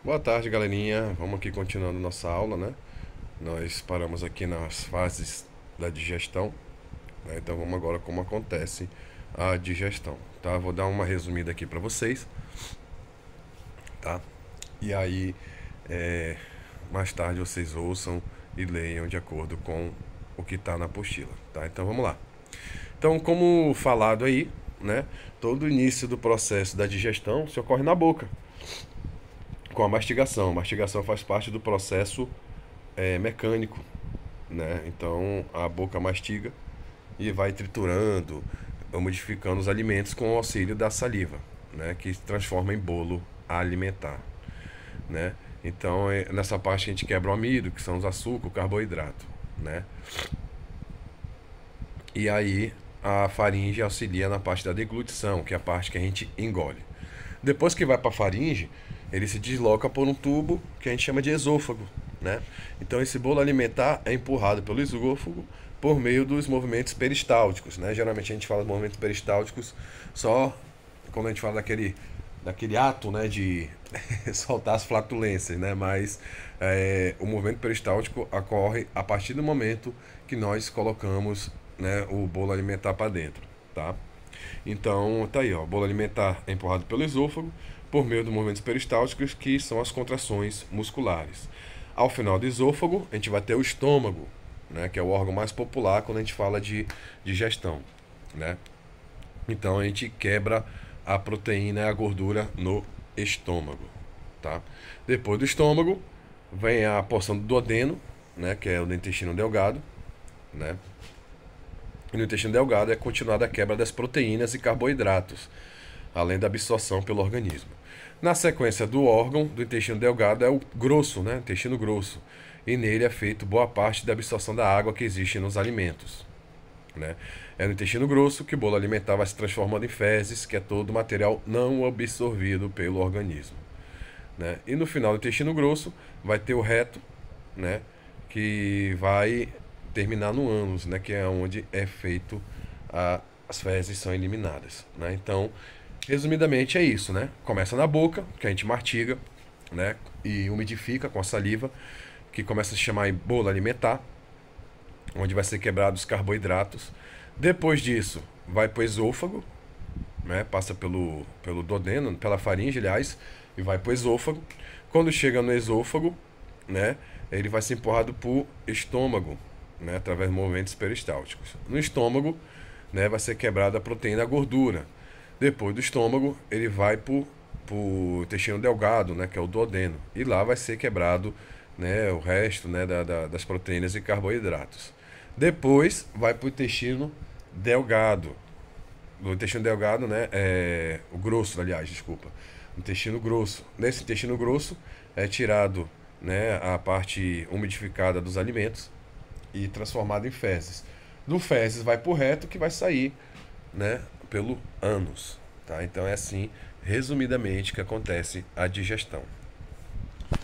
Boa tarde, galerinha. Vamos aqui continuando nossa aula, né? Nós paramos aqui nas fases da digestão, né? Então vamos agora como acontece a digestão, tá? Vou dar uma resumida aqui para vocês, tá? E aí, mais tarde vocês ouçam e leiam de acordo com o que está na apostila, tá? Então vamos lá. Então, como falado aí, né? Todo o início do processo da digestão se ocorre na boca, com a mastigação. A mastigação faz parte do processo mecânico, né? Então a boca mastiga e vai triturando, modificando os alimentos com o auxílio da saliva, né? Que se transforma em bolo alimentar, né? Então nessa parte a gente quebra o amido, que são os açúcares, o carboidrato, né? E aí a faringe auxilia na parte da deglutição, que é a parte que a gente engole. Depois que vai para a faringe, ele se desloca por um tubo que a gente chama de esôfago, né? Então esse bolo alimentar é empurrado pelo esôfago por meio dos movimentos peristálticos, né? Geralmente a gente fala de movimentos peristálticos só quando a gente fala daquele ato, né, de soltar as flatulências, né? Mas o movimento peristáltico ocorre a partir do momento que nós colocamos, né, o bolo alimentar para dentro, tá? Então, tá aí, ó. O bolo alimentar é empurrado pelo esôfago por meio dos movimentos peristálticos, que são as contrações musculares. Ao final do esôfago, a gente vai ter o estômago, né, que é o órgão mais popular quando a gente fala de digestão, né? Então, a gente quebra a proteína e a gordura no estômago, tá? Depois do estômago, vem a porção do duodeno, né, que é o do intestino delgado, né? E no intestino delgado é continuada a quebra das proteínas e carboidratos, além da absorção pelo organismo. Na sequência do órgão do intestino delgado é o grosso, né? Intestino grosso. E nele é feito boa parte da absorção da água que existe nos alimentos, né? É no intestino grosso que o bolo alimentar vai se transformando em fezes, que é todo o material não absorvido pelo organismo, né? E no final do intestino grosso vai ter o reto, né? Que vai terminar no ânus, né? Que é onde é feito as fezes são eliminadas, né? Então, resumidamente é isso, né? Começa na boca, que a gente mastiga, né? E umidifica com a saliva, que começa a se chamar em bolo alimentar, onde vai ser quebrado os carboidratos. Depois disso, vai para o esôfago, né? Passa pelo duodeno, pela faringe, aliás, e vai para o esôfago. Quando chega no esôfago, né? Ele vai ser empurrado para o estômago, né? Através de movimentos peristálticos. No estômago, né? Vai ser quebrada a proteína, a gordura. Depois do estômago, ele vai para o intestino delgado, né? Que é o duodeno. E lá vai ser quebrado, né? O resto, né? Das proteínas e carboidratos. Depois vai para o intestino delgado. O intestino delgado, né? O grosso, aliás, desculpa. O intestino grosso. Nesse intestino grosso é tirado, né, a parte umidificada dos alimentos e transformado em fezes. Do fezes vai para o reto, que vai sair, né, pelo ânus, tá? Então é assim, resumidamente, que acontece a digestão.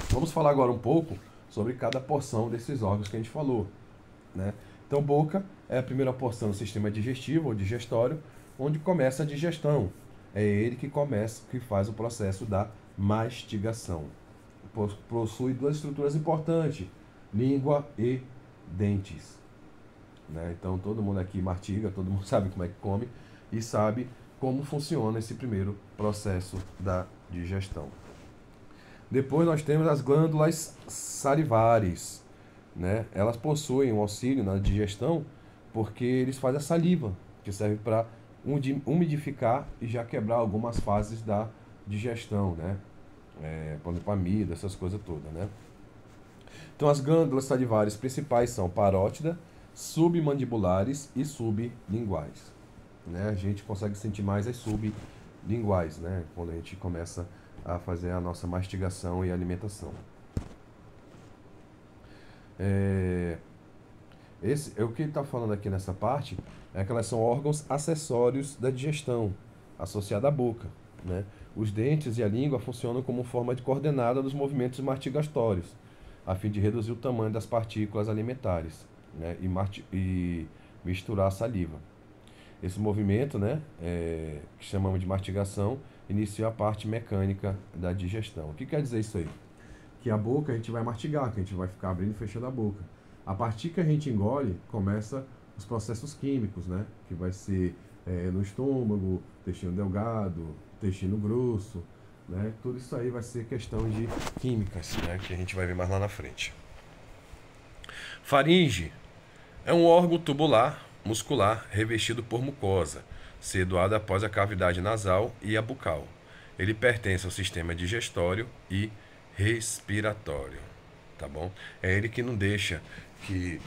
Vamos falar agora um pouco sobre cada porção desses órgãos que a gente falou, né? Então, boca é a primeira porção do sistema digestivo ou digestório, onde começa a digestão. É ele que começa, que faz o processo da mastigação. Possui duas estruturas importantes: língua e dentes, né? Então, todo mundo aqui mastiga, todo mundo sabe como é que come e sabe como funciona esse primeiro processo da digestão. Depois nós temos as glândulas salivares, né? Elas possuem um auxílio na digestão porque eles fazem a saliva, que serve para umidificar e já quebrar algumas fases da digestão, né? Por exemplo, amido, essas coisas todas, né? Então as glândulas salivares principais são parótida, submandibulares e sublinguais, né? A gente consegue sentir mais as sublinguais, né? Quando a gente começa a fazer a nossa mastigação e alimentação. O que ele está falando aqui nessa parte é que elas são órgãos acessórios da digestão, associada à boca, né? Os dentes e a língua funcionam como forma de coordenada dos movimentos mastigatórios, a fim de reduzir o tamanho das partículas alimentares, né? E misturar a saliva. Esse movimento, né, que chamamos de mastigação, inicia a parte mecânica da digestão. O que quer dizer isso aí? que a boca a gente vai mastigar, que a gente vai ficar abrindo e fechando a boca. A partir que a gente engole, começa os processos químicos, né? Que vai ser no estômago, intestino delgado, intestino grosso, né? Tudo isso aí vai ser questão de químicas, né? Que a gente vai ver mais lá na frente. Faringe é um órgão tubular muscular revestido por mucosa, situado após a cavidade nasal e a bucal. Ele pertence ao sistema digestório e respiratório, tá bom? É ele que não deixa que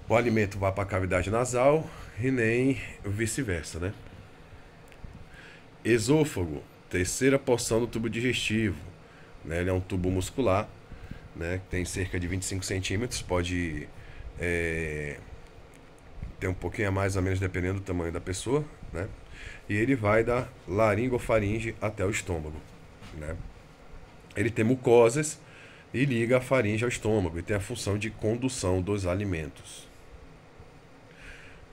o alimento vá para a cavidade nasal e nem vice-versa, né? Esôfago, terceira porção do tubo digestivo, né? Ele é um tubo muscular, né? Tem cerca de 25 centímetros, pode ter um pouquinho a mais ou menos dependendo do tamanho da pessoa, né? E ele vai da laringofaringe até o estômago, né? Ele tem mucosas e liga a faringe ao estômago e tem a função de condução dos alimentos.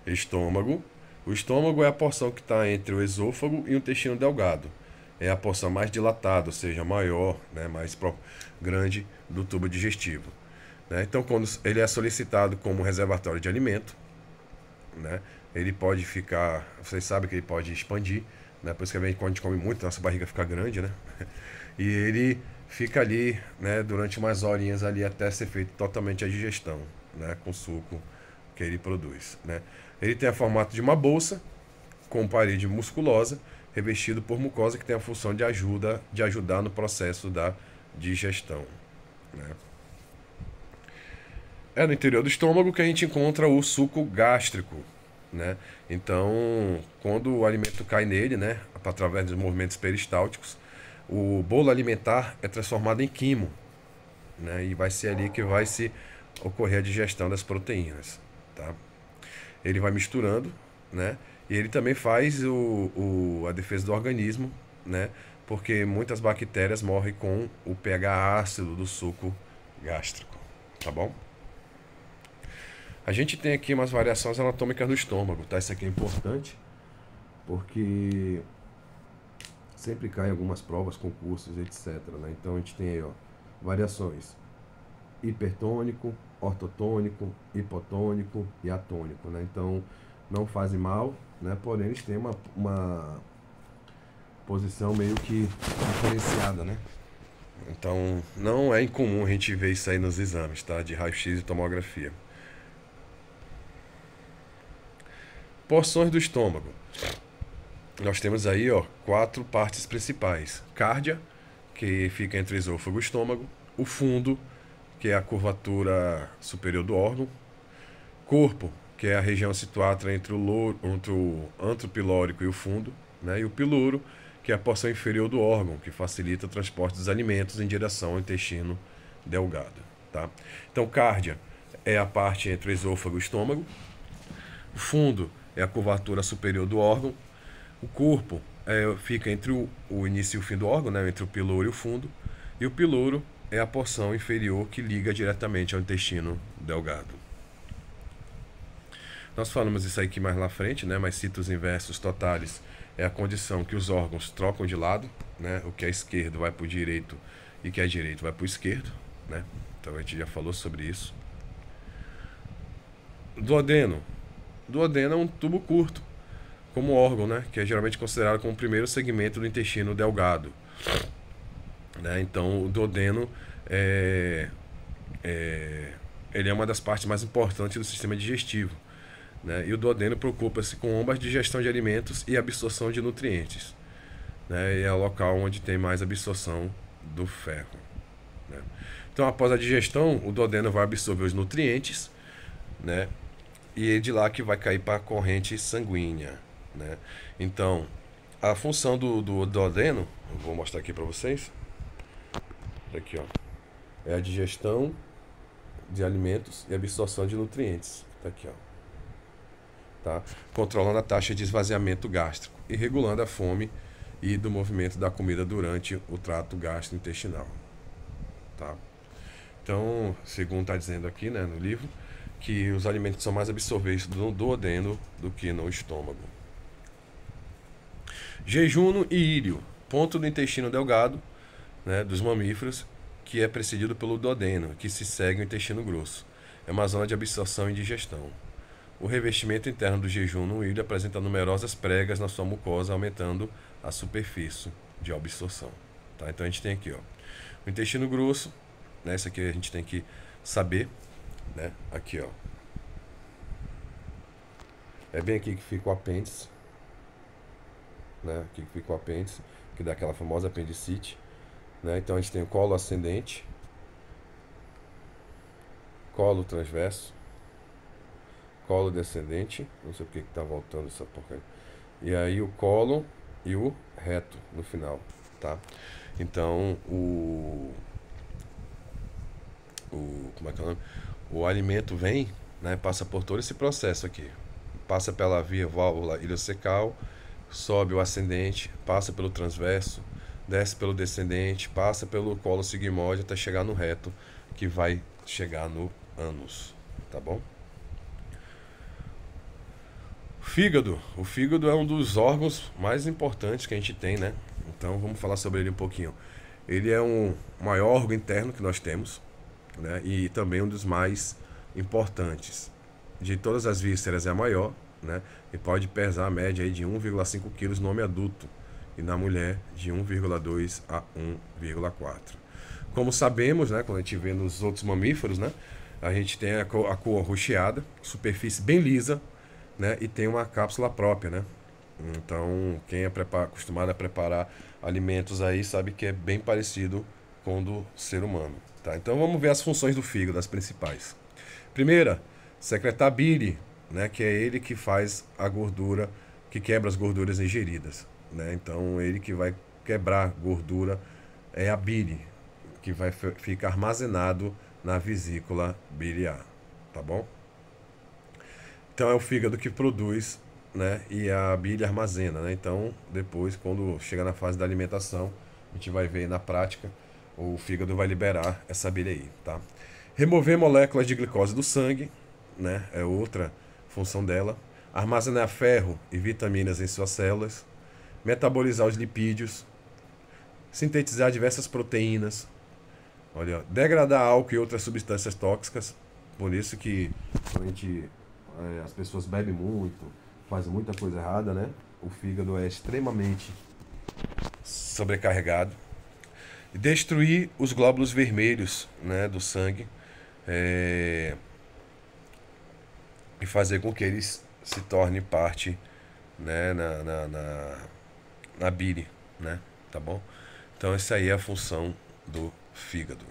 Estômago. O estômago é a porção que está entre o esôfago e o intestino delgado. É a porção mais dilatada, ou seja, maior, né, mais grande do tubo digestivo. Né? Então, quando ele é solicitado como reservatório de alimento, né, ele pode ficar, vocês sabem que ele pode expandir, né, por isso que quando a gente come muito, nossa barriga fica grande, né? E ele fica ali, né, durante umas horinhas ali até ser feito totalmente a digestão, né, com o suco que ele produz, né? Ele tem o formato de uma bolsa com parede musculosa revestido por mucosa que tem a função de ajudar no processo da digestão, né? É no interior do estômago que a gente encontra o suco gástrico, né? Então, quando o alimento cai nele, né, através dos movimentos peristálticos, o bolo alimentar é transformado em quimo, né? E vai ser ali que vai se ocorrer a digestão das proteínas, tá? Ele vai misturando, né? E ele também faz a defesa do organismo, né? Porque muitas bactérias morrem com o pH ácido do suco gástrico, tá bom? A gente tem aqui umas variações anatômicas do estômago, tá? Isso aqui é importante, porque sempre cai algumas provas, concursos, etc, né? Então a gente tem aí, ó, variações: hipertônico, ortotônico, hipotônico e atônico, né? Então não fazem mal, né? Porém eles têm uma posição meio que diferenciada, né? Então não é incomum a gente ver isso aí nos exames, tá? De raio-x e tomografia. Porções do estômago. Nós temos aí, ó, 4 partes principais: cárdia, que fica entre o esôfago e o estômago; o fundo, que é a curvatura superior do órgão; corpo, que é a região situada entre o antro pilórico e o fundo, né? E o piloro, que é a porção inferior do órgão, que facilita o transporte dos alimentos em direção ao intestino delgado, tá? Então, cárdia é a parte entre o esôfago e o estômago; o fundo é a curvatura superior do órgão; o corpo fica entre o início e o fim do órgão, né? Entre o piloro e o fundo; e o piloro é a porção inferior que liga diretamente ao intestino delgado. Nós falamos isso aqui mais lá frente, né? Mas citos inversos totalis é a condição que os órgãos trocam de lado, né? O que é esquerdo vai para o direito e o que é direito vai para o esquerdo, né? Então a gente já falou sobre isso. Duodeno. Duodeno é um tubo curto, como órgão, né? Que é geralmente considerado como o primeiro segmento do intestino delgado, né? Então o duodeno ele é uma das partes mais importantes do sistema digestivo, né? E o duodeno preocupa-se com ambas digestão de alimentos e absorção de nutrientes, né? E é o local onde tem mais absorção do ferro, né? Então, após a digestão, o duodeno vai absorver os nutrientes, né? E é de lá que vai cair para a corrente sanguínea, né? Então, a função do duodeno, eu vou mostrar aqui para vocês. Aqui, ó, é a digestão de alimentos e absorção de nutrientes. Tá aqui, ó. Tá? Controlando a taxa de esvaziamento gástrico e regulando a fome e do movimento da comida durante o trato gastrointestinal, tá? Então, segundo está dizendo aqui, né, no livro, que os alimentos são mais absorvíveis no duodeno do que no estômago. Jejum e íleo, ponto do intestino delgado, né, dos mamíferos, que é precedido pelo duodeno, que se segue o intestino grosso. É uma zona de absorção e digestão. O revestimento interno do jejum no ilho apresenta numerosas pregas na sua mucosa, aumentando a superfície de absorção. Tá? Então a gente tem aqui, ó, o intestino grosso, né? Isso aqui a gente tem que saber, né? Aqui, ó. É bem aqui que fica o apêndice, né? Aqui que fica o apêndice, que dá aquela famosa apendicite, né? Então a gente tem o colo ascendente, colo transverso, colo descendente, não sei porque que tá voltando essa porcaria. E aí o colo e o reto no final, tá? Então como é que é o nome? O alimento vem, né? Passa por todo esse processo aqui. Passa pela via válvula ileocecal, sobe o ascendente, passa pelo transverso, desce pelo descendente, passa pelo colo sigmoide até chegar no reto, que vai chegar no ânus, tá bom? Fígado. O fígado é um dos órgãos mais importantes que a gente tem, né? Então vamos falar sobre ele um pouquinho. Ele é um maior órgão interno que nós temos, né? E também um dos mais importantes. De todas as vísceras é a maior, né? E pode pesar a média aí de 1,5 kg no homem adulto e na mulher de 1,2 a 1,4. Como sabemos, né? Quando a gente vê nos outros mamíferos, né? A gente tem a cor rocheada, superfície bem lisa, né? E tem uma cápsula própria, né? Então, quem é acostumado a preparar alimentos aí sabe que é bem parecido com o do ser humano, tá? Então, vamos ver as funções do fígado, as principais. Primeira, secretar bile, né? Que é ele que faz a gordura, que quebra as gorduras ingeridas, né? Então, ele que vai quebrar gordura é a bile, que vai ficar armazenado na vesícula biliar, tá bom? Então é o fígado que produz, né? E a bile armazena, né? Então depois, quando chega na fase da alimentação, a gente vai ver na prática, o fígado vai liberar essa bile aí, tá? Remover moléculas de glicose do sangue, né? É outra função dela. Armazenar ferro e vitaminas em suas células. Metabolizar os lipídios. Sintetizar diversas proteínas. Olha, degradar álcool e outras substâncias tóxicas. Por isso que quando as pessoas bebem muito, fazem muita coisa errada, né? O fígado é extremamente sobrecarregado. E destruir os glóbulos vermelhos, né, do sangue, e fazer com que eles se tornem parte, né, na bile, né? Tá bom? Então essa aí é a função do fígado.